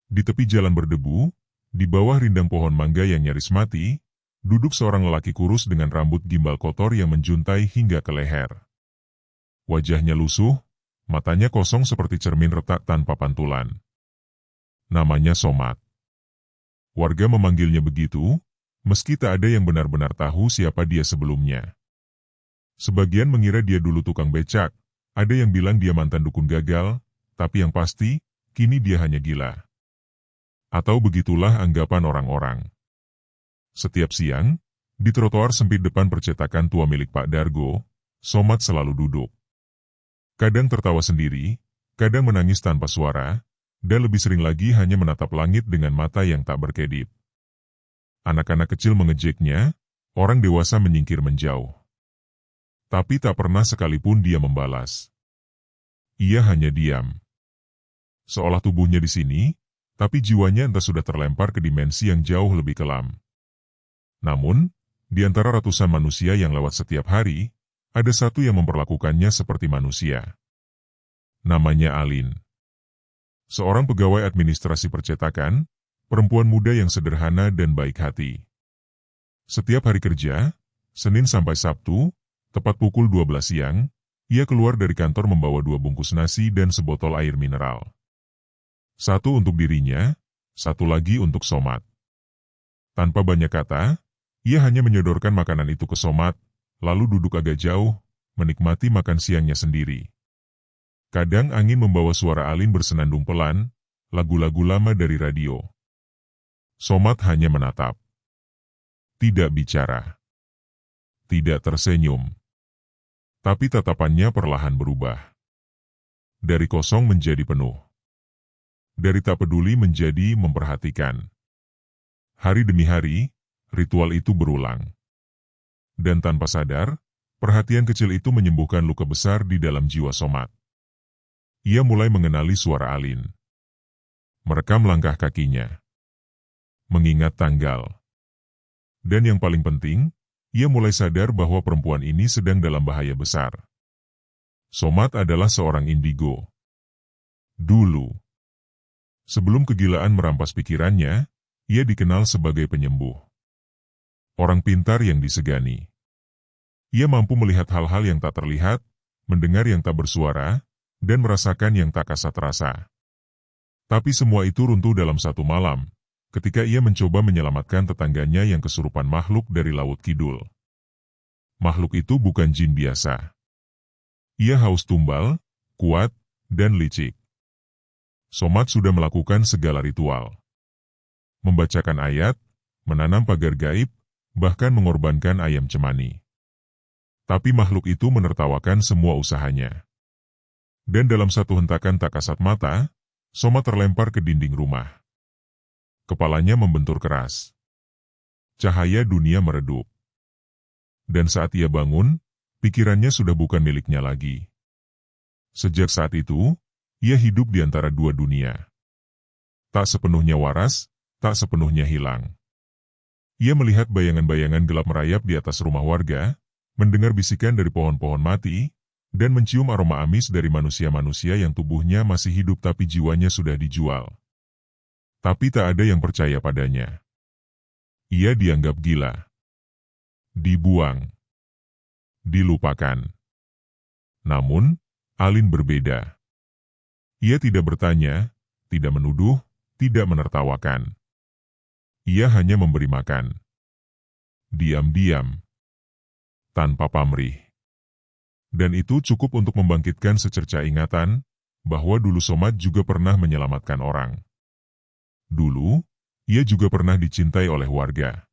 Di tepi jalan berdebu, di bawah rindang pohon mangga yang nyaris mati, duduk seorang lelaki kurus dengan rambut gimbal kotor yang menjuntai hingga ke leher. Wajahnya lusuh, matanya kosong seperti cermin retak tanpa pantulan. Namanya Somad. Warga memanggilnya begitu, meski tak ada yang benar-benar tahu siapa dia sebelumnya. Sebagian mengira dia dulu tukang becak, ada yang bilang dia mantan dukun gagal, tapi yang pasti, kini dia hanya gila. Atau begitulah anggapan orang-orang. Setiap siang, di trotoar sempit depan percetakan tua milik Pak Dargo, Somad selalu duduk. Kadang tertawa sendiri, kadang menangis tanpa suara, dan lebih sering lagi hanya menatap langit dengan mata yang tak berkedip. Anak-anak kecil mengejeknya, orang dewasa menyingkir menjauh. Tapi tak pernah sekalipun dia membalas. Ia hanya diam. Seolah tubuhnya di sini, tapi jiwanya entah sudah terlempar ke dimensi yang jauh lebih kelam. Namun, di antara ratusan manusia yang lewat setiap hari, ada satu yang memperlakukannya seperti manusia. Namanya Alin. Seorang pegawai administrasi percetakan, perempuan muda yang sederhana dan baik hati. Setiap hari kerja, Senin sampai Sabtu, tepat pukul 12 siang, ia keluar dari kantor membawa 2 bungkus nasi dan sebotol air mineral. Satu untuk dirinya, satu lagi untuk Somad. Tanpa banyak kata, ia hanya menyodorkan makanan itu ke Somad, lalu duduk agak jauh, menikmati makan siangnya sendiri. Kadang angin membawa suara Alin bersenandung pelan, lagu-lagu lama dari radio. Somad hanya menatap. Tidak bicara. Tidak tersenyum. Tapi tatapannya perlahan berubah. Dari kosong menjadi penuh. Dari tak peduli menjadi memperhatikan. Hari demi hari, ritual itu berulang. Dan tanpa sadar, perhatian kecil itu menyembuhkan luka besar di dalam jiwa Somad. Ia mulai mengenali suara Alin. Merekam langkah kakinya. Mengingat tanggal. Dan yang paling penting, ia mulai sadar bahwa perempuan ini sedang dalam bahaya besar. Somad adalah seorang indigo. Dulu. Sebelum kegilaan merampas pikirannya, ia dikenal sebagai penyembuh. Orang pintar yang disegani. Ia mampu melihat hal-hal yang tak terlihat, mendengar yang tak bersuara, dan merasakan yang tak kasat rasa. Tapi semua itu runtuh dalam satu malam, ketika ia mencoba menyelamatkan tetangganya yang kesurupan makhluk dari Laut Kidul. Makhluk itu bukan jin biasa. Ia haus tumbal, kuat, dan licik. Somad sudah melakukan segala ritual. Membacakan ayat, menanam pagar gaib, bahkan mengorbankan ayam cemani. Tapi makhluk itu menertawakan semua usahanya. Dan dalam satu hentakan tak kasat mata, Somad terlempar ke dinding rumah. Kepalanya membentur keras. Cahaya dunia meredup. Dan saat ia bangun, pikirannya sudah bukan miliknya lagi. Sejak saat itu, ia hidup di antara dua dunia. Tak sepenuhnya waras, tak sepenuhnya hilang. Ia melihat bayangan-bayangan gelap merayap di atas rumah warga, mendengar bisikan dari pohon-pohon mati, dan mencium aroma amis dari manusia-manusia yang tubuhnya masih hidup tapi jiwanya sudah dijual. Tapi tak ada yang percaya padanya. Ia dianggap gila. Dibuang. Dilupakan. Namun, Alin berbeda. Ia tidak bertanya, tidak menuduh, tidak menertawakan. Ia hanya memberi makan. Diam-diam. Tanpa pamrih. Dan itu cukup untuk membangkitkan secerca ingatan, bahwa dulu Somad juga pernah menyelamatkan orang. Dulu, ia juga pernah dicintai oleh warga.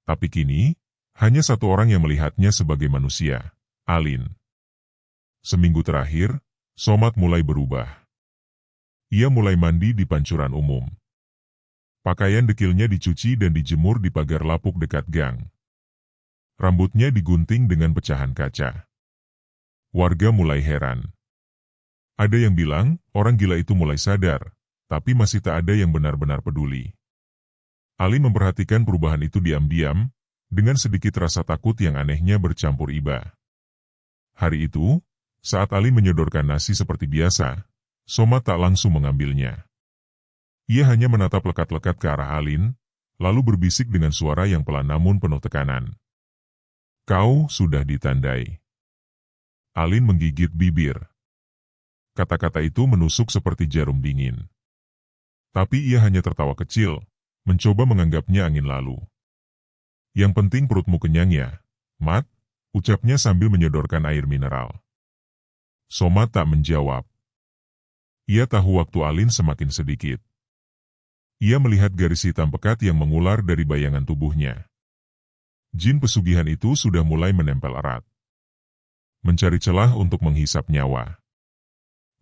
Tapi kini, hanya satu orang yang melihatnya sebagai manusia, Alin. Seminggu terakhir, Somad mulai berubah. Ia mulai mandi di pancuran umum. Pakaian dekilnya dicuci dan dijemur di pagar lapuk dekat gang. Rambutnya digunting dengan pecahan kaca. Warga mulai heran. Ada yang bilang, orang gila itu mulai sadar, tapi masih tak ada yang benar-benar peduli. Alin memperhatikan perubahan itu diam-diam, dengan sedikit rasa takut yang anehnya bercampur iba. Hari itu, saat Alin menyodorkan nasi seperti biasa, Somad tak langsung mengambilnya. Ia hanya menatap lekat-lekat ke arah Alin, lalu berbisik dengan suara yang pelan namun penuh tekanan. Kau sudah ditandai. Alin menggigit bibir. Kata-kata itu menusuk seperti jarum dingin. Tapi ia hanya tertawa kecil, mencoba menganggapnya angin lalu. Yang penting perutmu kenyang ya, Mat, ucapnya sambil menyodorkan air mineral. Somat tak menjawab. Ia tahu waktu Alin semakin sedikit. Ia melihat garis hitam pekat yang mengular dari bayangan tubuhnya. Jin pesugihan itu sudah mulai menempel erat. Mencari celah untuk menghisap nyawa.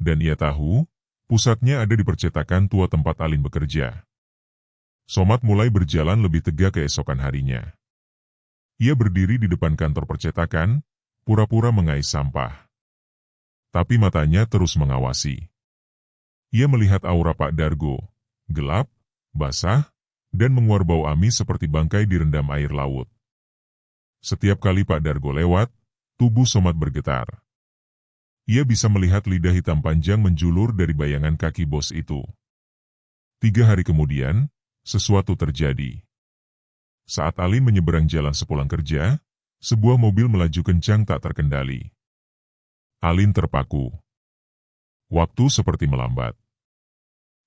Dan ia tahu, pusatnya ada di percetakan tua tempat Alin bekerja. Somat mulai berjalan lebih tegak keesokan harinya. Ia berdiri di depan kantor percetakan, pura-pura mengais sampah. Tapi matanya terus mengawasi. Ia melihat aura Pak Dargo, gelap, basah, dan menguar bau amis seperti bangkai direndam air laut. Setiap kali Pak Dargo lewat, tubuh Somat bergetar. Ia bisa melihat lidah hitam panjang menjulur dari bayangan kaki bos itu. 3 hari kemudian, sesuatu terjadi. Saat Alin menyeberang jalan sepulang kerja, sebuah mobil melaju kencang tak terkendali. Alin terpaku. Waktu seperti melambat.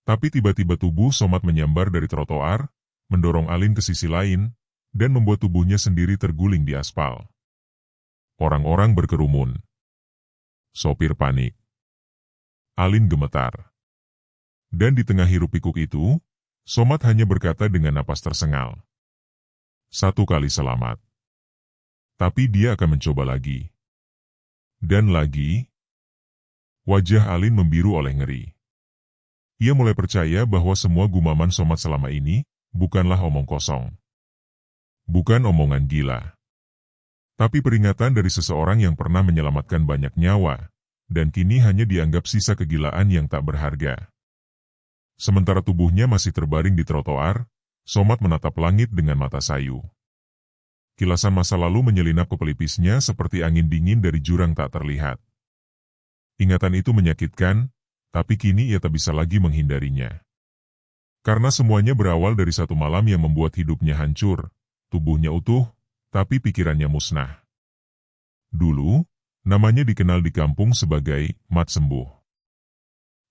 Tapi tiba-tiba tubuh Somat menyambar dari trotoar, mendorong Alin ke sisi lain, dan membuat tubuhnya sendiri terguling di aspal. Orang-orang berkerumun. Sopir panik. Alin gemetar. Dan di tengah hiruk-pikuk itu, Somat hanya berkata dengan napas tersengal. 1 kali selamat. Tapi dia akan mencoba lagi. Dan lagi. Wajah Alin membiru oleh ngeri. Ia mulai percaya bahwa semua gumaman Somat selama ini bukanlah omong kosong. Bukan omongan gila. Tapi peringatan dari seseorang yang pernah menyelamatkan banyak nyawa, dan kini hanya dianggap sisa kegilaan yang tak berharga. Sementara tubuhnya masih terbaring di trotoar, Somat menatap langit dengan mata sayu. Kilasan masa lalu menyelinap ke pelipisnya seperti angin dingin dari jurang tak terlihat. Ingatan itu menyakitkan, tapi kini ia tak bisa lagi menghindarinya. Karena semuanya berawal dari satu malam yang membuat hidupnya hancur, tubuhnya utuh, tapi pikirannya musnah. Dulu, namanya dikenal di kampung sebagai Mat Sembuh.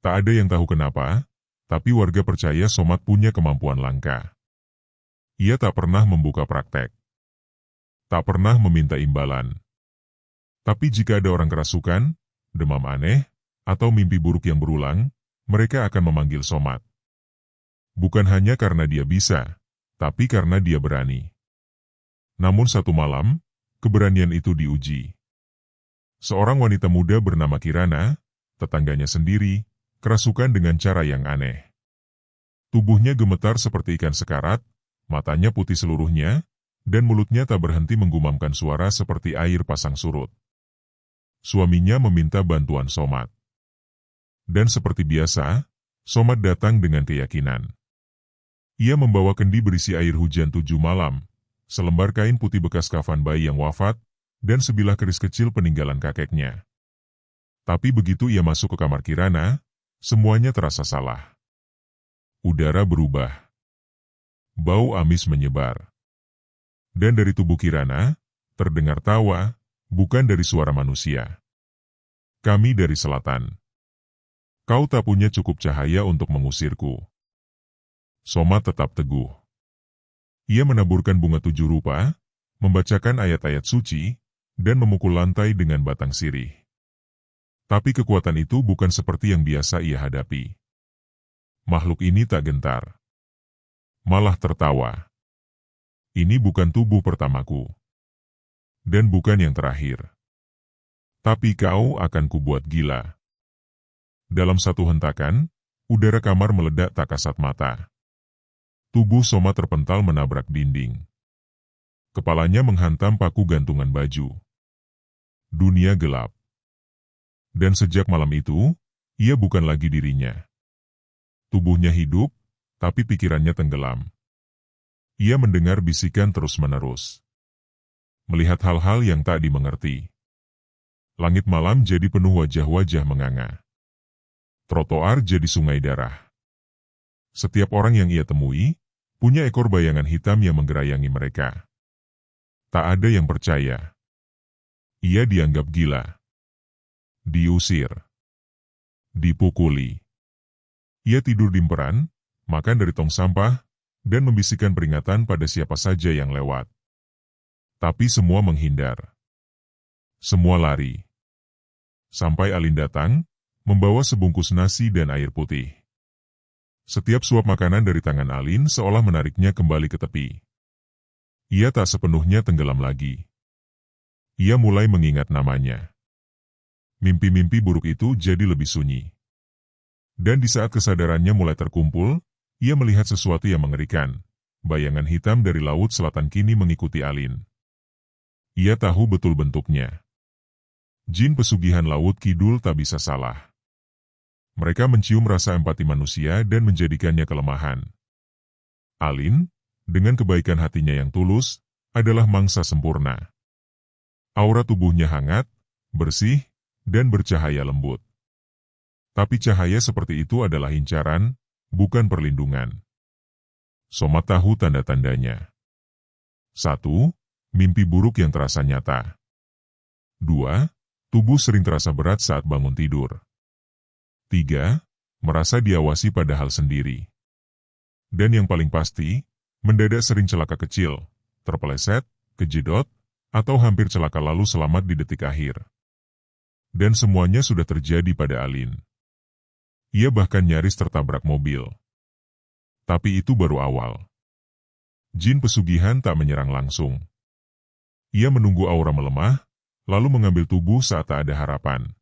Tak ada yang tahu kenapa, tapi warga percaya Somat punya kemampuan langka. Ia tak pernah membuka praktek. Tak pernah meminta imbalan. Tapi jika ada orang kerasukan, demam aneh, atau mimpi buruk yang berulang, mereka akan memanggil Somat. Bukan hanya karena dia bisa, tapi karena dia berani. Namun satu malam, keberanian itu diuji. Seorang wanita muda bernama Kirana, tetangganya sendiri, kerasukan dengan cara yang aneh. Tubuhnya gemetar seperti ikan sekarat, matanya putih seluruhnya, dan mulutnya tak berhenti menggumamkan suara seperti air pasang surut. Suaminya meminta bantuan Somat. Dan seperti biasa, Somat datang dengan keyakinan. Ia membawa kendi berisi air hujan 7 malam, selembar kain putih bekas kafan bayi yang wafat, dan sebilah keris kecil peninggalan kakeknya. Tapi begitu ia masuk ke kamar Kirana, semuanya terasa salah. Udara berubah. Bau amis menyebar. Dan dari tubuh Kirana, terdengar tawa, bukan dari suara manusia. Kami dari selatan. Kau tak punya cukup cahaya untuk mengusirku. Somat tetap teguh. Ia menaburkan bunga 7 rupa, membacakan ayat-ayat suci, dan memukul lantai dengan batang sirih. Tapi kekuatan itu bukan seperti yang biasa ia hadapi. Makhluk ini tak gentar. Malah tertawa. Ini bukan tubuh pertamaku. Dan bukan yang terakhir. Tapi kau akan kubuat gila. Dalam satu hentakan, udara kamar meledak tak kasat mata. Tubuh Somat terpental menabrak dinding. Kepalanya menghantam paku gantungan baju. Dunia gelap. Dan sejak malam itu, ia bukan lagi dirinya. Tubuhnya hidup, tapi pikirannya tenggelam. Ia mendengar bisikan terus-menerus. Melihat hal-hal yang tak dimengerti. Langit malam jadi penuh wajah-wajah menganga. Trotoar jadi sungai darah. Setiap orang yang ia temui, punya ekor bayangan hitam yang menggerayangi mereka. Tak ada yang percaya. Ia dianggap gila. Diusir. Dipukuli. Ia tidur di emperan, makan dari tong sampah, dan membisikkan peringatan pada siapa saja yang lewat. Tapi semua menghindar. Semua lari. Sampai Alin datang, membawa sebungkus nasi dan air putih. Setiap suap makanan dari tangan Alin seolah menariknya kembali ke tepi. Ia tak sepenuhnya tenggelam lagi. Ia mulai mengingat namanya. Mimpi-mimpi buruk itu jadi lebih sunyi. Dan di saat kesadarannya mulai terkumpul, ia melihat sesuatu yang mengerikan. Bayangan hitam dari laut selatan kini mengikuti Alin. Ia tahu betul bentuknya. Jin pesugihan laut kidul tak bisa salah. Mereka mencium rasa empati manusia dan menjadikannya kelemahan. Alin, dengan kebaikan hatinya yang tulus, adalah mangsa sempurna. Aura tubuhnya hangat, bersih, dan bercahaya lembut. Tapi cahaya seperti itu adalah incaran, bukan perlindungan. Somat tahu tanda-tandanya. 1. Mimpi buruk yang terasa nyata. 2. Tubuh sering terasa berat saat bangun tidur. 3. Merasa diawasi padahal sendiri. Dan yang paling pasti, mendadak sering celaka kecil, terpeleset, kejedot, atau hampir celaka lalu selamat di detik akhir. Dan semuanya sudah terjadi pada Alin. Ia bahkan nyaris tertabrak mobil. Tapi itu baru awal. Jin pesugihan tak menyerang langsung. Ia menunggu aura melemah, lalu mengambil tubuh saat tak ada harapan.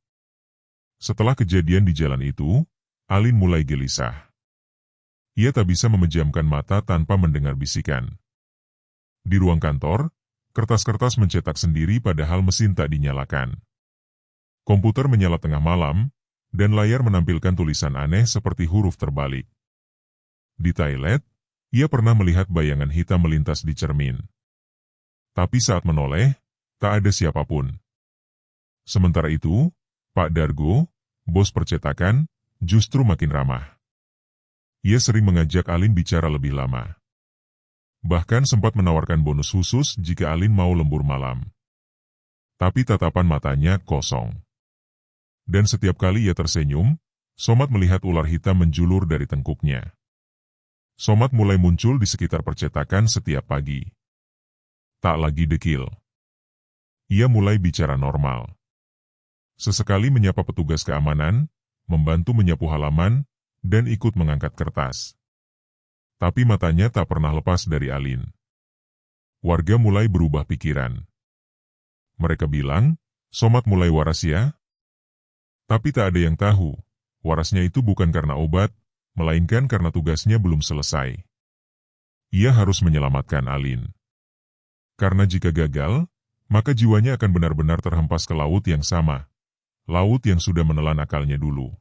Setelah kejadian di jalan itu, Alin mulai gelisah. Ia tak bisa memejamkan mata tanpa mendengar bisikan. Di ruang kantor, kertas-kertas mencetak sendiri padahal mesin tak dinyalakan. Komputer menyala tengah malam, dan layar menampilkan tulisan aneh seperti huruf terbalik. Di toilet, ia pernah melihat bayangan hitam melintas di cermin. Tapi saat menoleh, tak ada siapapun. Sementara itu, Pak Dargo, bos percetakan, justru makin ramah. Ia sering mengajak Alin bicara lebih lama. Bahkan sempat menawarkan bonus khusus jika Alin mau lembur malam. Tapi tatapan matanya kosong. Dan setiap kali ia tersenyum, Somat melihat ular hitam menjulur dari tengkuknya. Somat mulai muncul di sekitar percetakan setiap pagi. Tak lagi dekil. Ia mulai bicara normal. Sesekali menyapa petugas keamanan, membantu menyapu halaman, dan ikut mengangkat kertas. Tapi matanya tak pernah lepas dari Alin. Warga mulai berubah pikiran. Mereka bilang, Somat mulai waras ya? Tapi tak ada yang tahu, warasnya itu bukan karena obat, melainkan karena tugasnya belum selesai. Ia harus menyelamatkan Alin. Karena jika gagal, maka jiwanya akan benar-benar terhempas ke laut yang sama. Laut yang sudah menelan akalnya dulu.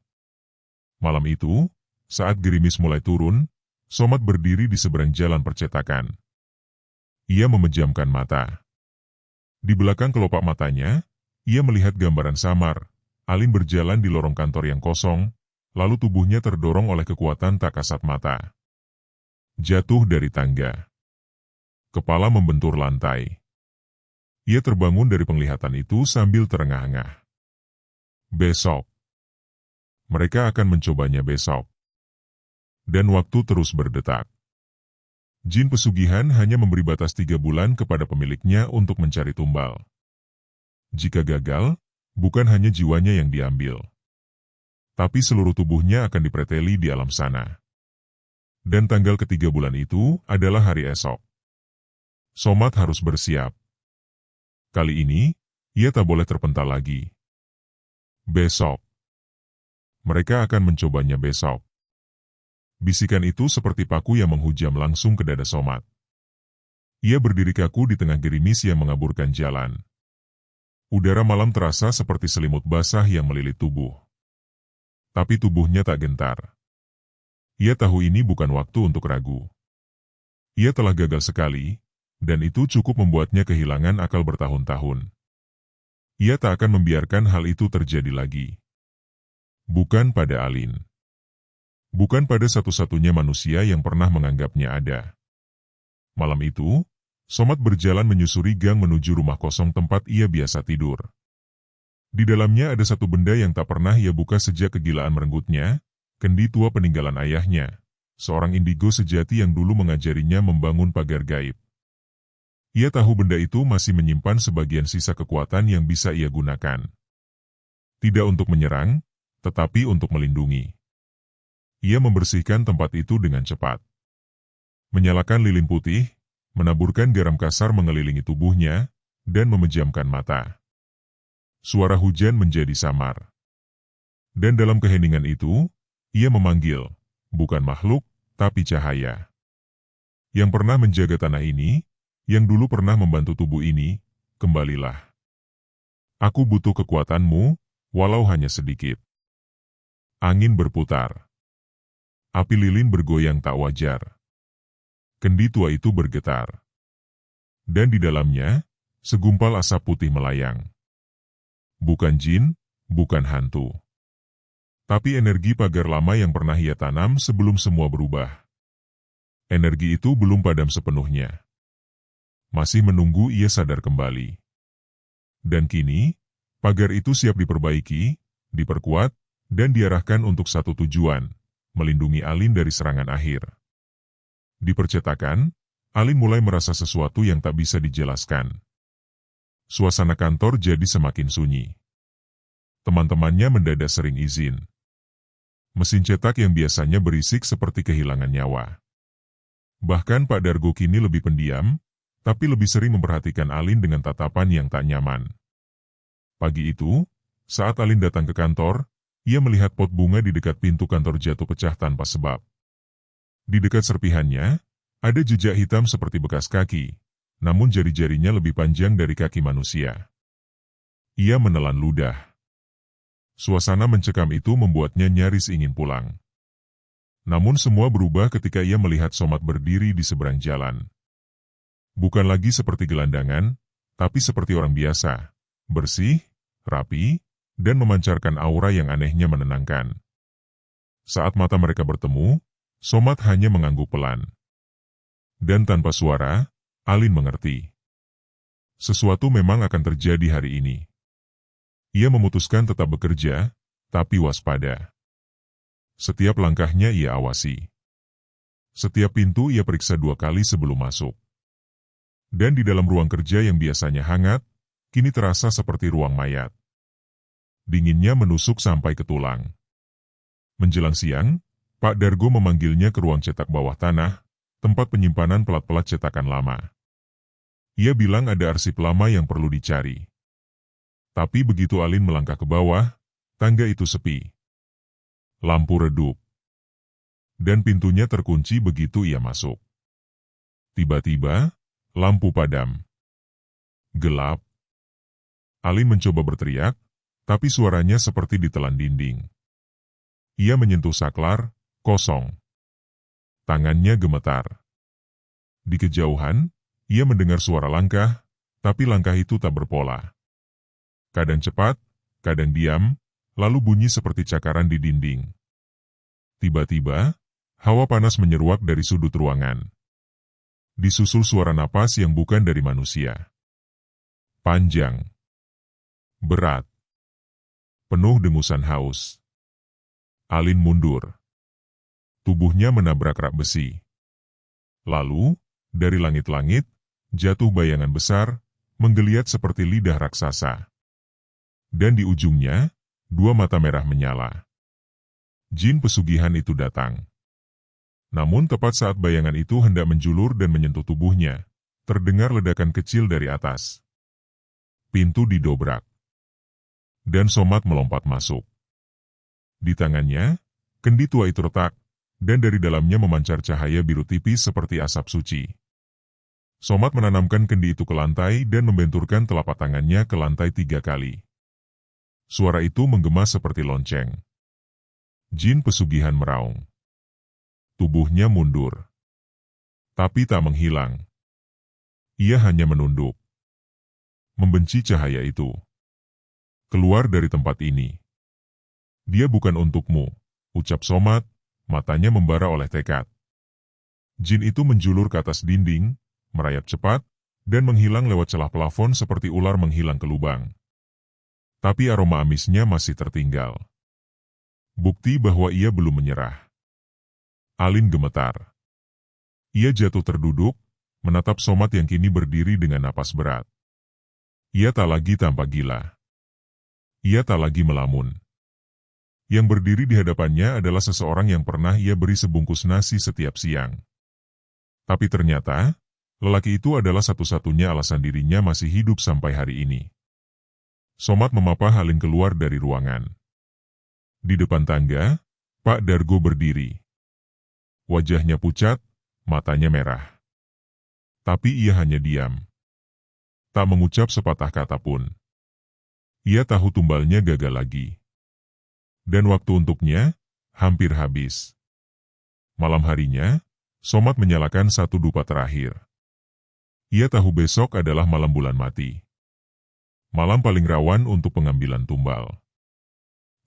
Malam itu, saat gerimis mulai turun, Somat berdiri di seberang jalan percetakan. Ia memejamkan mata. Di belakang kelopak matanya, ia melihat gambaran samar. Alin berjalan di lorong kantor yang kosong, lalu tubuhnya terdorong oleh kekuatan tak kasat mata. Jatuh dari tangga. Kepala membentur lantai. Ia terbangun dari penglihatan itu sambil terengah-engah. Besok. Mereka akan mencobanya besok. Dan waktu terus berdetak. Jin pesugihan hanya memberi batas 3 bulan kepada pemiliknya untuk mencari tumbal. Jika gagal, bukan hanya jiwanya yang diambil, tapi seluruh tubuhnya akan dipreteli di alam sana. Dan tanggal ketiga bulan itu adalah hari esok. Somat harus bersiap. Kali ini, ia tak boleh terpental lagi. Besok. Mereka akan mencobanya besok. Bisikan itu seperti paku yang menghujam langsung ke dada Somat. Ia berdiri kaku di tengah gerimis yang mengaburkan jalan. Udara malam terasa seperti selimut basah yang melilit tubuh. Tapi tubuhnya tak gentar. Ia tahu ini bukan waktu untuk ragu. Ia telah gagal sekali, dan itu cukup membuatnya kehilangan akal bertahun-tahun. Ia tak akan membiarkan hal itu terjadi lagi. Bukan pada Alin. Bukan pada satu-satunya manusia yang pernah menganggapnya ada. Malam itu, Somat berjalan menyusuri gang menuju rumah kosong tempat ia biasa tidur. Di dalamnya ada satu benda yang tak pernah ia buka sejak kegilaan merenggutnya, kendi tua peninggalan ayahnya, seorang indigo sejati yang dulu mengajarinya membangun pagar gaib. Ia tahu benda itu masih menyimpan sebagian sisa kekuatan yang bisa ia gunakan. Tidak untuk menyerang, tetapi untuk melindungi. Ia membersihkan tempat itu dengan cepat. Menyalakan lilin putih, menaburkan garam kasar mengelilingi tubuhnya, dan memejamkan mata. Suara hujan menjadi samar. Dan dalam keheningan itu, ia memanggil, bukan makhluk, tapi cahaya. Yang pernah menjaga tanah ini, yang dulu pernah membantu tubuh ini, kembalilah. Aku butuh kekuatanmu, walau hanya sedikit. Angin berputar. Api lilin bergoyang tak wajar. Kendi tua itu bergetar. Dan di dalamnya, segumpal asap putih melayang. Bukan jin, bukan hantu. Tapi energi pagar lama yang pernah ia tanam sebelum semua berubah. Energi itu belum padam sepenuhnya. Masih menunggu ia sadar kembali. Dan kini, pagar itu siap diperbaiki, diperkuat, dan diarahkan untuk satu tujuan, melindungi Alin dari serangan akhir. Di percetakan, Alin mulai merasa sesuatu yang tak bisa dijelaskan. Suasana kantor jadi semakin sunyi. Teman-temannya mendadak sering izin. Mesin cetak yang biasanya berisik seperti kehilangan nyawa. Bahkan Pak Dargo kini lebih pendiam, tapi lebih sering memperhatikan Alin dengan tatapan yang tak nyaman. Pagi itu, saat Alin datang ke kantor, ia melihat pot bunga di dekat pintu kantor jatuh pecah tanpa sebab. Di dekat serpihannya, ada jejak hitam seperti bekas kaki, namun jari-jarinya lebih panjang dari kaki manusia. Ia menelan ludah. Suasana mencekam itu membuatnya nyaris ingin pulang. Namun semua berubah ketika ia melihat Somat berdiri di seberang jalan. Bukan lagi seperti gelandangan, tapi seperti orang biasa, bersih, rapi, dan memancarkan aura yang anehnya menenangkan. Saat mata mereka bertemu, Somat hanya mengangguk pelan. Dan tanpa suara, Alin mengerti. Sesuatu memang akan terjadi hari ini. Ia memutuskan tetap bekerja, tapi waspada. Setiap langkahnya ia awasi. Setiap pintu ia periksa 2 kali sebelum masuk. Dan di dalam ruang kerja yang biasanya hangat, kini terasa seperti ruang mayat. Dinginnya menusuk sampai ke tulang. Menjelang siang, Pak Dargo memanggilnya ke ruang cetak bawah tanah, tempat penyimpanan pelat-pelat cetakan lama. Ia bilang ada arsip lama yang perlu dicari. Tapi begitu Alin melangkah ke bawah, tangga itu sepi. Lampu redup. Dan pintunya terkunci begitu ia masuk. Tiba-tiba, lampu padam. Gelap. Alin mencoba berteriak, tapi suaranya seperti ditelan dinding. Ia menyentuh saklar, kosong. Tangannya gemetar. Di kejauhan, ia mendengar suara langkah, tapi langkah itu tak berpola. Kadang cepat, kadang diam, lalu bunyi seperti cakaran di dinding. Tiba-tiba, hawa panas menyeruak dari sudut ruangan. Disusul suara napas yang bukan dari manusia. Panjang. Berat. Penuh dengusan haus. Alin mundur. Tubuhnya menabrak rak besi. Lalu, dari langit-langit, jatuh bayangan besar, menggeliat seperti lidah raksasa. Dan di ujungnya, 2 mata merah menyala. Jin pesugihan itu datang. Namun tepat saat bayangan itu hendak menjulur dan menyentuh tubuhnya, terdengar ledakan kecil dari atas. Pintu didobrak. Dan Somat melompat masuk. Di tangannya, kendi tua itu retak, dan dari dalamnya memancar cahaya biru tipis seperti asap suci. Somat menanamkan kendi itu ke lantai dan membenturkan telapak tangannya ke lantai 3 kali. Suara itu menggema seperti lonceng. Jin pesugihan meraung. Tubuhnya mundur. Tapi tak menghilang. Ia hanya menunduk. Membenci cahaya itu. Keluar dari tempat ini. Dia bukan untukmu, ucap Somat, matanya membara oleh tekad. Jin itu menjulur ke atas dinding, merayap cepat, dan menghilang lewat celah plafon seperti ular menghilang ke lubang. Tapi aroma amisnya masih tertinggal. Bukti bahwa ia belum menyerah. Alin gemetar. Ia jatuh terduduk, menatap Somat yang kini berdiri dengan napas berat. Ia tak lagi tampak gila. Ia tak lagi melamun. Yang berdiri di hadapannya adalah seseorang yang pernah ia beri sebungkus nasi setiap siang. Tapi ternyata, lelaki itu adalah satu-satunya alasan dirinya masih hidup sampai hari ini. Somat memapah Alin keluar dari ruangan. Di depan tangga, Pak Dargo berdiri. Wajahnya pucat, matanya merah. Tapi ia hanya diam. Tak mengucap sepatah kata pun. Ia tahu tumbalnya gagal lagi. Dan waktu untuknya, hampir habis. Malam harinya, Somat menyalakan satu dupa terakhir. Ia tahu besok adalah malam bulan mati. Malam paling rawan untuk pengambilan tumbal.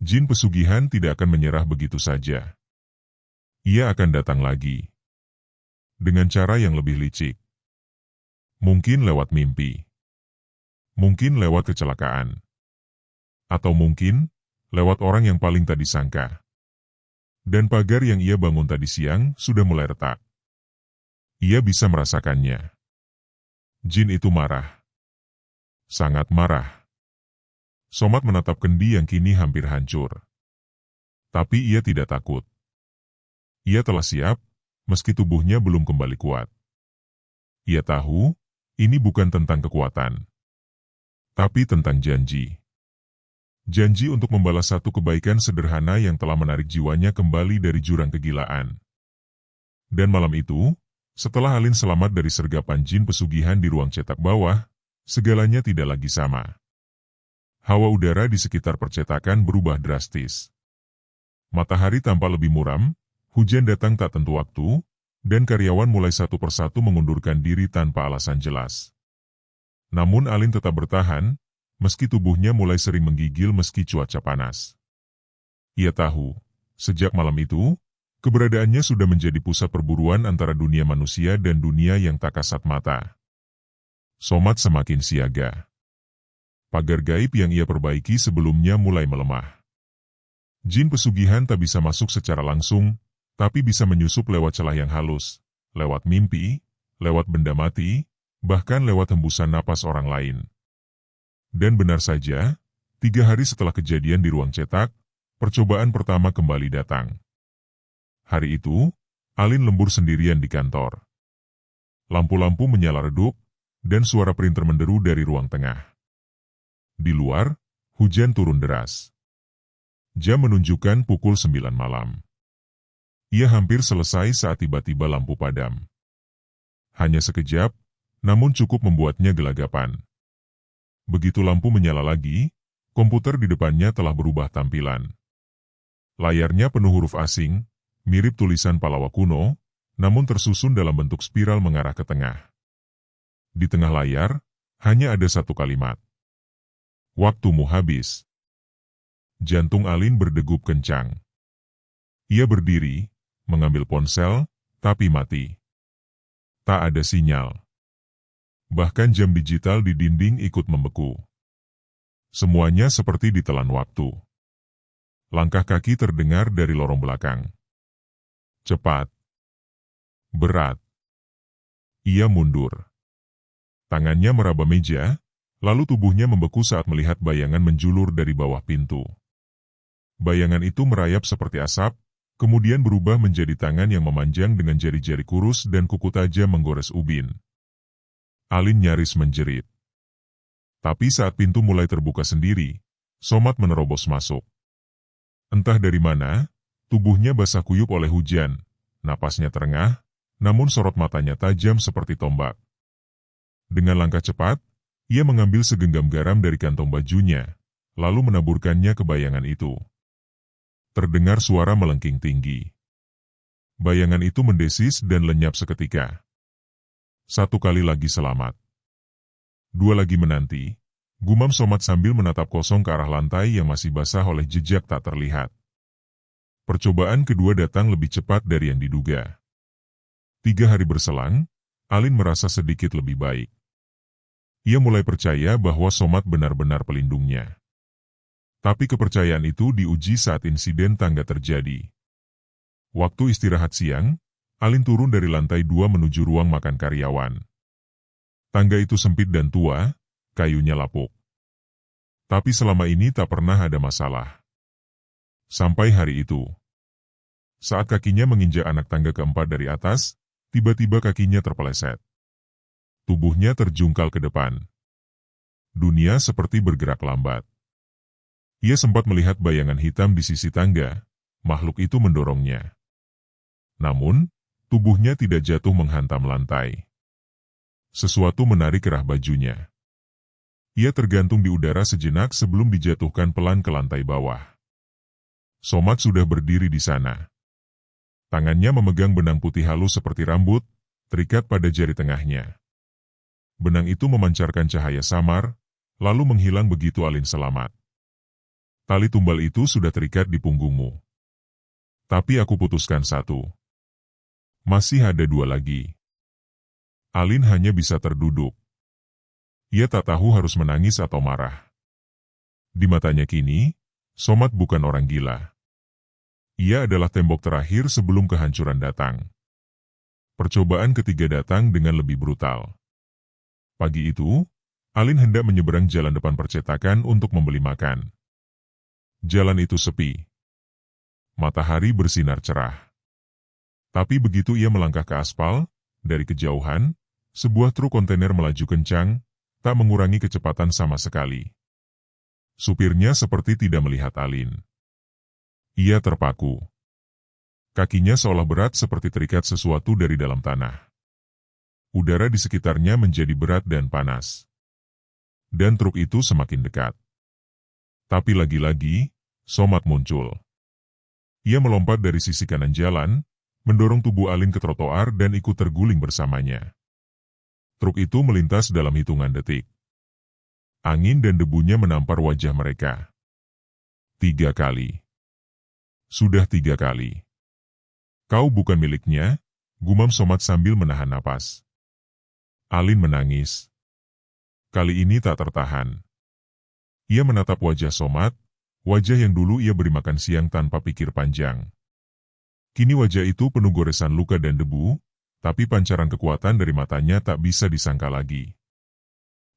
Jin pesugihan tidak akan menyerah begitu saja. Ia akan datang lagi. Dengan cara yang lebih licik. Mungkin lewat mimpi. Mungkin lewat kecelakaan. Atau mungkin lewat orang yang paling tak disangka. Dan pagar yang ia bangun tadi siang sudah mulai retak. Ia bisa merasakannya. Jin itu marah. Sangat marah. Somat menatap kendi yang kini hampir hancur. Tapi ia tidak takut. Ia telah siap, meski tubuhnya belum kembali kuat. Ia tahu, ini bukan tentang kekuatan. Tapi tentang janji. Janji untuk membalas satu kebaikan sederhana yang telah menarik jiwanya kembali dari jurang kegilaan. Dan malam itu, setelah Alin selamat dari sergapan jin pesugihan di ruang cetak bawah, segalanya tidak lagi sama. Hawa udara di sekitar percetakan berubah drastis. Matahari tampak lebih muram, hujan datang tak tentu waktu, dan karyawan mulai satu persatu mengundurkan diri tanpa alasan jelas. Namun Alin tetap bertahan, meski tubuhnya mulai sering menggigil meski cuaca panas. Ia tahu, sejak malam itu, keberadaannya sudah menjadi pusat perburuan antara dunia manusia dan dunia yang tak kasat mata. Somat semakin siaga. Pagar gaib yang ia perbaiki sebelumnya mulai melemah. Jin pesugihan tak bisa masuk secara langsung, tapi bisa menyusup lewat celah yang halus, lewat mimpi, lewat benda mati, bahkan lewat hembusan napas orang lain. Dan benar saja, 3 hari setelah kejadian di ruang cetak, percobaan pertama kembali datang. Hari itu, Alin lembur sendirian di kantor. Lampu-lampu menyala redup, dan suara printer menderu dari ruang tengah. Di luar, hujan turun deras. Jam menunjukkan pukul 9 malam. Ia hampir selesai saat tiba-tiba lampu padam. Hanya sekejap, namun cukup membuatnya gelagapan. Begitu lampu menyala lagi, komputer di depannya telah berubah tampilan. Layarnya penuh huruf asing, mirip tulisan Pallawa kuno, namun tersusun dalam bentuk spiral mengarah ke tengah. Di tengah layar, hanya ada satu kalimat. Waktumu habis. Jantung Alin berdegup kencang. Ia berdiri, mengambil ponsel, tapi mati. Tak ada sinyal. Bahkan jam digital di dinding ikut membeku. Semuanya seperti ditelan waktu. Langkah kaki terdengar dari lorong belakang. Cepat. Berat. Ia mundur. Tangannya meraba meja, lalu tubuhnya membeku saat melihat bayangan menjulur dari bawah pintu. Bayangan itu merayap seperti asap, kemudian berubah menjadi tangan yang memanjang dengan jari-jari kurus dan kuku tajam menggores ubin. Alin nyaris menjerit. Tapi saat pintu mulai terbuka sendiri, Somat menerobos masuk. Entah dari mana, tubuhnya basah kuyup oleh hujan, napasnya terengah, namun sorot matanya tajam seperti tombak. Dengan langkah cepat, ia mengambil segenggam garam dari kantong bajunya, lalu menaburkannya ke bayangan itu. Terdengar suara melengking tinggi. Bayangan itu mendesis dan lenyap seketika. 1 kali lagi selamat. 2 lagi menanti, gumam Somat sambil menatap kosong ke arah lantai yang masih basah oleh jejak tak terlihat. Percobaan kedua datang lebih cepat dari yang diduga. 3 hari berselang, Alin merasa sedikit lebih baik. Ia mulai percaya bahwa Somad benar-benar pelindungnya. Tapi kepercayaan itu diuji saat insiden tangga terjadi. Waktu istirahat siang, Alin turun dari lantai 2 menuju ruang makan karyawan. Tangga itu sempit dan tua, kayunya lapuk. Tapi selama ini tak pernah ada masalah. Sampai hari itu. Saat kakinya menginjak anak tangga keempat dari atas, tiba-tiba kakinya terpeleset. Tubuhnya terjungkal ke depan. Dunia seperti bergerak lambat. Ia sempat melihat bayangan hitam di sisi tangga, makhluk itu mendorongnya. Namun, tubuhnya tidak jatuh menghantam lantai. Sesuatu menarik kerah bajunya. Ia tergantung di udara sejenak sebelum dijatuhkan pelan ke lantai bawah. Somad sudah berdiri di sana. Tangannya memegang benang putih halus seperti rambut, terikat pada jari tengahnya. Benang itu memancarkan cahaya samar, lalu menghilang begitu Alin selamat. Tali tumbal itu sudah terikat di punggungmu. Tapi aku putuskan satu. Masih ada 2 lagi. Alin hanya bisa terduduk. Ia tak tahu harus menangis atau marah. Di matanya kini, Somad bukan orang gila. Ia adalah tembok terakhir sebelum kehancuran datang. Percobaan ketiga datang dengan lebih brutal. Pagi itu, Alin hendak menyeberang jalan depan percetakan untuk membeli makan. Jalan itu sepi. Matahari bersinar cerah. Tapi begitu ia melangkah ke aspal, dari kejauhan, sebuah truk kontainer melaju kencang, tak mengurangi kecepatan sama sekali. Supirnya seperti tidak melihat Alin. Ia terpaku. Kakinya seolah berat seperti terikat sesuatu dari dalam tanah. Udara di sekitarnya menjadi berat dan panas. Dan truk itu semakin dekat. Tapi lagi-lagi, Somad muncul. Ia melompat dari sisi kanan jalan, mendorong tubuh Alin ke trotoar dan ikut terguling bersamanya. Truk itu melintas dalam hitungan detik. Angin dan debunya menampar wajah mereka. 3 kali. Sudah 3 kali. Kau bukan miliknya, gumam Somad sambil menahan napas. Alin menangis. Kali ini tak tertahan. Ia menatap wajah Somad, wajah yang dulu ia beri makan siang tanpa pikir panjang. Kini wajah itu penuh goresan luka dan debu, tapi pancaran kekuatan dari matanya tak bisa disangka lagi.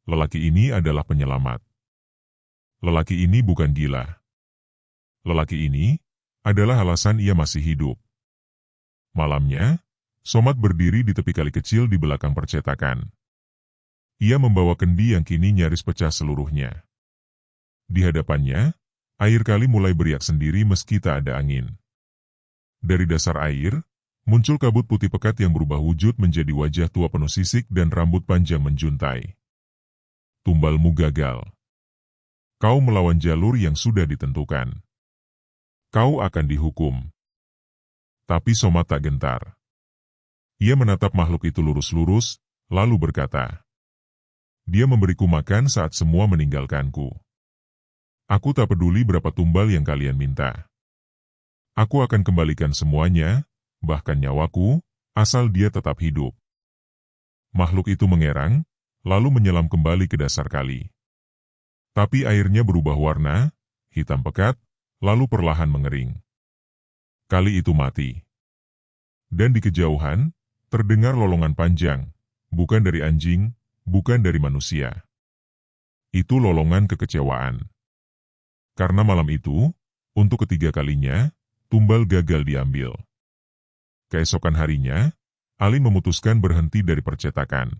Lelaki ini adalah penyelamat. Lelaki ini bukan gila. Lelaki ini adalah alasan ia masih hidup. Malamnya, Somad berdiri di tepi kali kecil di belakang percetakan. Ia membawa kendi yang kini nyaris pecah seluruhnya. Di hadapannya, air kali mulai beriak sendiri meski tak ada angin. Dari dasar air, muncul kabut putih pekat yang berubah wujud menjadi wajah tua penuh sisik dan rambut panjang menjuntai. Tumbalmu gagal. Kau melawan jalur yang sudah ditentukan. Kau akan dihukum. Tapi Somad tak gentar. Ia menatap makhluk itu lurus-lurus, lalu berkata, "Dia memberiku makan saat semua meninggalkanku. Aku tak peduli berapa tumbal yang kalian minta. Aku akan kembalikan semuanya, bahkan nyawaku, asal dia tetap hidup." Makhluk itu mengerang, lalu menyelam kembali ke dasar kali. Tapi airnya berubah warna, hitam pekat, lalu perlahan mengering. Kali itu mati. Dan di kejauhan, terdengar lolongan panjang, bukan dari anjing, bukan dari manusia. Itu lolongan kekecewaan. Karena malam itu, untuk ketiga kalinya, tumbal gagal diambil. Keesokan harinya, Alin memutuskan berhenti dari percetakan.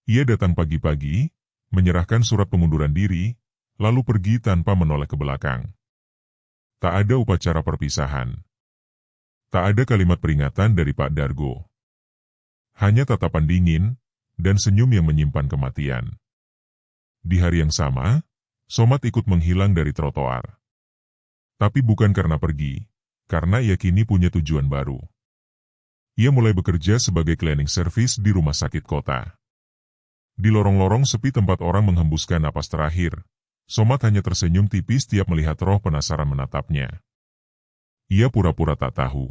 Ia datang pagi-pagi, menyerahkan surat pengunduran diri, lalu pergi tanpa menoleh ke belakang. Tak ada upacara perpisahan. Tak ada kalimat peringatan dari Pak Dargo. Hanya tatapan dingin, dan senyum yang menyimpan kematian. Di hari yang sama, Somad ikut menghilang dari trotoar. Tapi bukan karena pergi, karena ia kini punya tujuan baru. Ia mulai bekerja sebagai cleaning service di rumah sakit kota. Di lorong-lorong sepi tempat orang menghembuskan napas terakhir, Somad hanya tersenyum tipis tiap melihat roh penasaran menatapnya. Ia pura-pura tak tahu.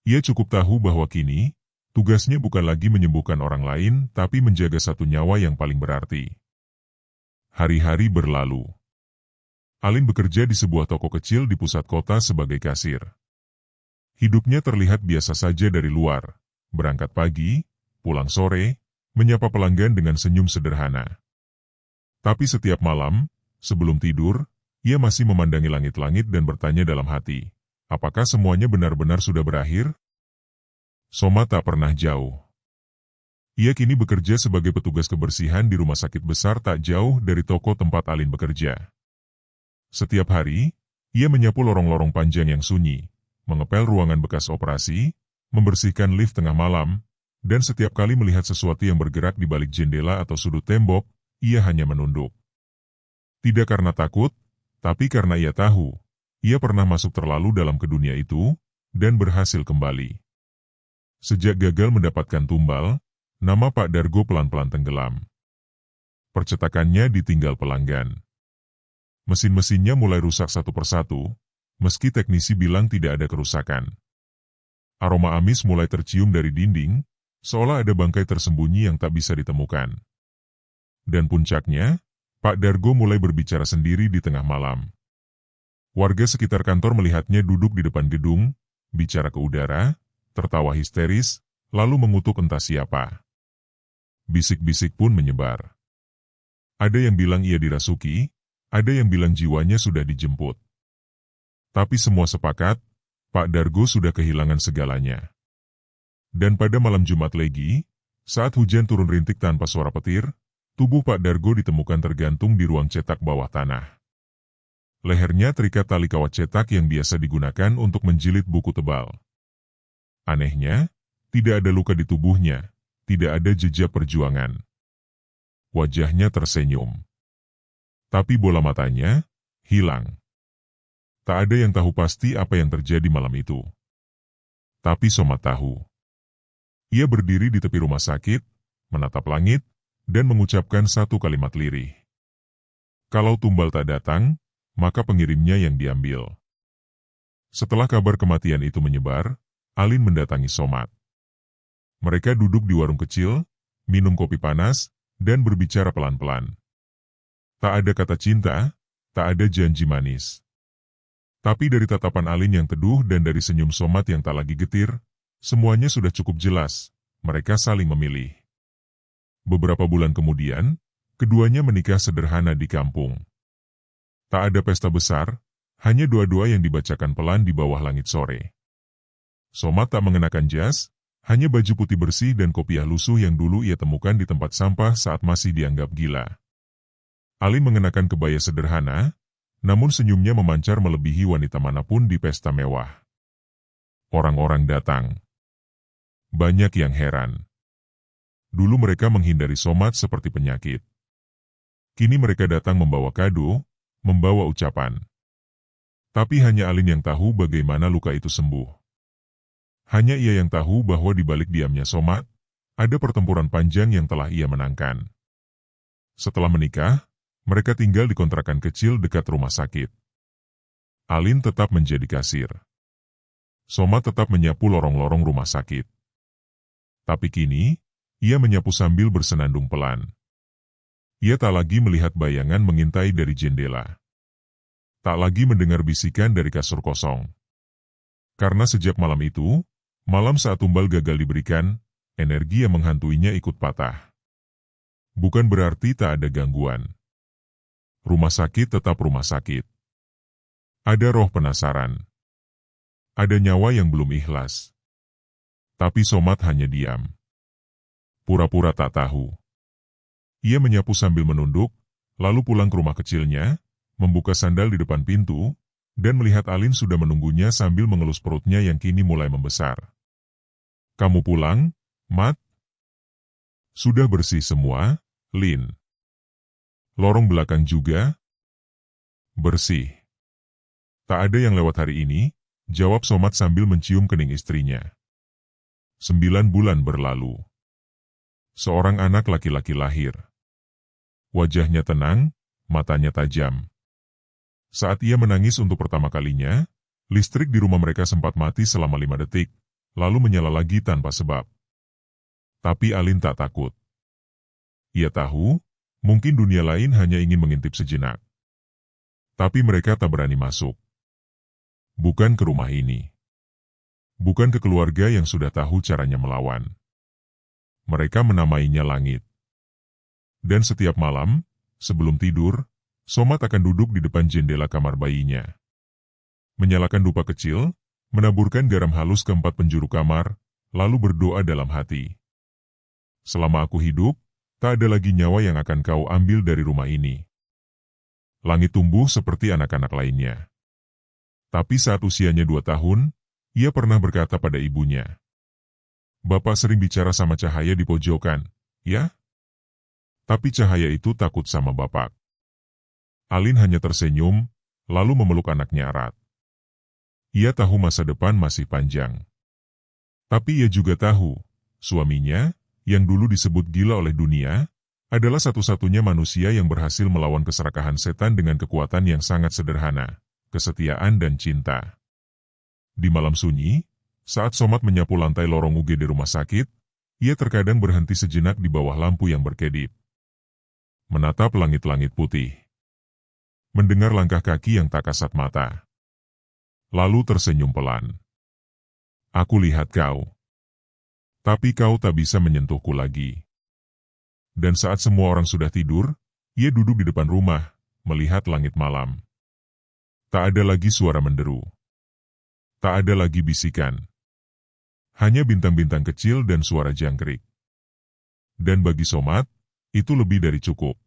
Ia cukup tahu bahwa kini, tugasnya bukan lagi menyembuhkan orang lain, tapi menjaga satu nyawa yang paling berarti. Hari-hari berlalu. Alin bekerja di sebuah toko kecil di pusat kota sebagai kasir. Hidupnya terlihat biasa saja dari luar. Berangkat pagi, pulang sore, menyapa pelanggan dengan senyum sederhana. Tapi setiap malam, sebelum tidur, ia masih memandangi langit-langit dan bertanya dalam hati, apakah semuanya benar-benar sudah berakhir? Soma tak pernah jauh. Ia kini bekerja sebagai petugas kebersihan di rumah sakit besar tak jauh dari toko tempat Alin bekerja. Setiap hari, ia menyapu lorong-lorong panjang yang sunyi, mengepel ruangan bekas operasi, membersihkan lift tengah malam, dan setiap kali melihat sesuatu yang bergerak di balik jendela atau sudut tembok, ia hanya menunduk. Tidak karena takut, tapi karena ia tahu, ia pernah masuk terlalu dalam ke dunia itu, dan berhasil kembali. Sejak gagal mendapatkan tumbal, nama Pak Dargo pelan-pelan tenggelam. Percetakannya ditinggal pelanggan. Mesin-mesinnya mulai rusak satu persatu, meski teknisi bilang tidak ada kerusakan. Aroma amis mulai tercium dari dinding, seolah ada bangkai tersembunyi yang tak bisa ditemukan. Dan puncaknya, Pak Dargo mulai berbicara sendiri di tengah malam. Warga sekitar kantor melihatnya duduk di depan gedung, bicara ke udara, tertawa histeris, lalu mengutuk entah siapa. Bisik-bisik pun menyebar. Ada yang bilang ia dirasuki, ada yang bilang jiwanya sudah dijemput. Tapi semua sepakat, Pak Dargo sudah kehilangan segalanya. Dan pada malam Jumat Legi, saat hujan turun rintik tanpa suara petir, tubuh Pak Dargo ditemukan tergantung di ruang cetak bawah tanah. Lehernya terikat tali kawat cetak yang biasa digunakan untuk menjilid buku tebal. Anehnya, tidak ada luka di tubuhnya, tidak ada jejak perjuangan. Wajahnya tersenyum. Tapi bola matanya hilang. Tak ada yang tahu pasti apa yang terjadi malam itu. Tapi Soma tahu. Ia berdiri di tepi rumah sakit, menatap langit, dan mengucapkan satu kalimat lirih. Kalau tumbal tak datang, maka pengirimnya yang diambil. Setelah kabar kematian itu menyebar, Alin mendatangi Somat. Mereka duduk di warung kecil, minum kopi panas, dan berbicara pelan-pelan. Tak ada kata cinta, tak ada janji manis. Tapi dari tatapan Alin yang teduh dan dari senyum Somat yang tak lagi getir, semuanya sudah cukup jelas, mereka saling memilih. Beberapa bulan kemudian, keduanya menikah sederhana di kampung. Tak ada pesta besar, hanya doa-doa yang dibacakan pelan di bawah langit sore. Somat tak mengenakan jas, hanya baju putih bersih dan kopiah lusuh yang dulu ia temukan di tempat sampah saat masih dianggap gila. Alin mengenakan kebaya sederhana, namun senyumnya memancar melebihi wanita manapun di pesta mewah. Orang-orang datang. Banyak yang heran. Dulu mereka menghindari Somat seperti penyakit. Kini mereka datang membawa kado, membawa ucapan. Tapi hanya Alin yang tahu bagaimana luka itu sembuh. Hanya ia yang tahu bahwa di balik diamnya Somat, ada pertempuran panjang yang telah ia menangkan. Setelah menikah, mereka tinggal di kontrakan kecil dekat rumah sakit. Alin tetap menjadi kasir. Somat tetap menyapu lorong-lorong rumah sakit. Tapi kini, ia menyapu sambil bersenandung pelan. Ia tak lagi melihat bayangan mengintai dari jendela. Tak lagi mendengar bisikan dari kasur kosong. Karena sejak malam itu, malam saat tumbal gagal diberikan, energi yang menghantuinya ikut patah. Bukan berarti tak ada gangguan. Rumah sakit tetap rumah sakit. Ada roh penasaran. Ada nyawa yang belum ikhlas. Tapi Somat hanya diam. Pura-pura tak tahu. Ia menyapu sambil menunduk, lalu pulang ke rumah kecilnya, membuka sandal di depan pintu, dan melihat Alin sudah menunggunya sambil mengelus perutnya yang kini mulai membesar. Kamu pulang, Mat? Sudah bersih semua, Lin. Lorong belakang juga? Bersih. Tak ada yang lewat hari ini, jawab Somat sambil mencium kening istrinya. 9 bulan berlalu. Seorang anak laki-laki lahir. Wajahnya tenang, matanya tajam. Saat ia menangis untuk pertama kalinya, Listrik di rumah mereka sempat mati selama 5 detik, lalu menyala lagi tanpa sebab. Tapi Alin tak takut. Ia tahu, mungkin dunia lain hanya ingin mengintip sejenak. Tapi mereka tak berani masuk. Bukan ke rumah ini. Bukan ke keluarga yang sudah tahu caranya melawan. Mereka menamainya langit. Dan setiap malam, sebelum tidur, Somat akan duduk di depan jendela kamar bayinya. Menyalakan dupa kecil, menaburkan garam halus ke 4 penjuru kamar, lalu berdoa dalam hati. Selama aku hidup, tak ada lagi nyawa yang akan kau ambil dari rumah ini. Langit tumbuh seperti anak-anak lainnya. Tapi saat usianya 2 tahun, ia pernah berkata pada ibunya, "Bapak sering bicara sama cahaya di pojokan, ya?" Tapi cahaya itu takut sama bapak. Alin hanya tersenyum, lalu memeluk anaknya erat. Ia tahu masa depan masih panjang. Tapi ia juga tahu, suaminya, yang dulu disebut gila oleh dunia, adalah satu-satunya manusia yang berhasil melawan keserakahan setan dengan kekuatan yang sangat sederhana, kesetiaan dan cinta. Di malam sunyi, saat Somat menyapu lantai lorong UGD rumah sakit, ia terkadang berhenti sejenak di bawah lampu yang berkedip. Menatap langit-langit putih. Mendengar langkah kaki yang tak kasat mata. Lalu tersenyum pelan. Aku lihat kau. Tapi kau tak bisa menyentuhku lagi. Dan saat semua orang sudah tidur, ia duduk di depan rumah, melihat langit malam. Tak ada lagi suara menderu. Tak ada lagi bisikan. Hanya bintang-bintang kecil dan suara jangkrik. Dan bagi Somat, itu lebih dari cukup.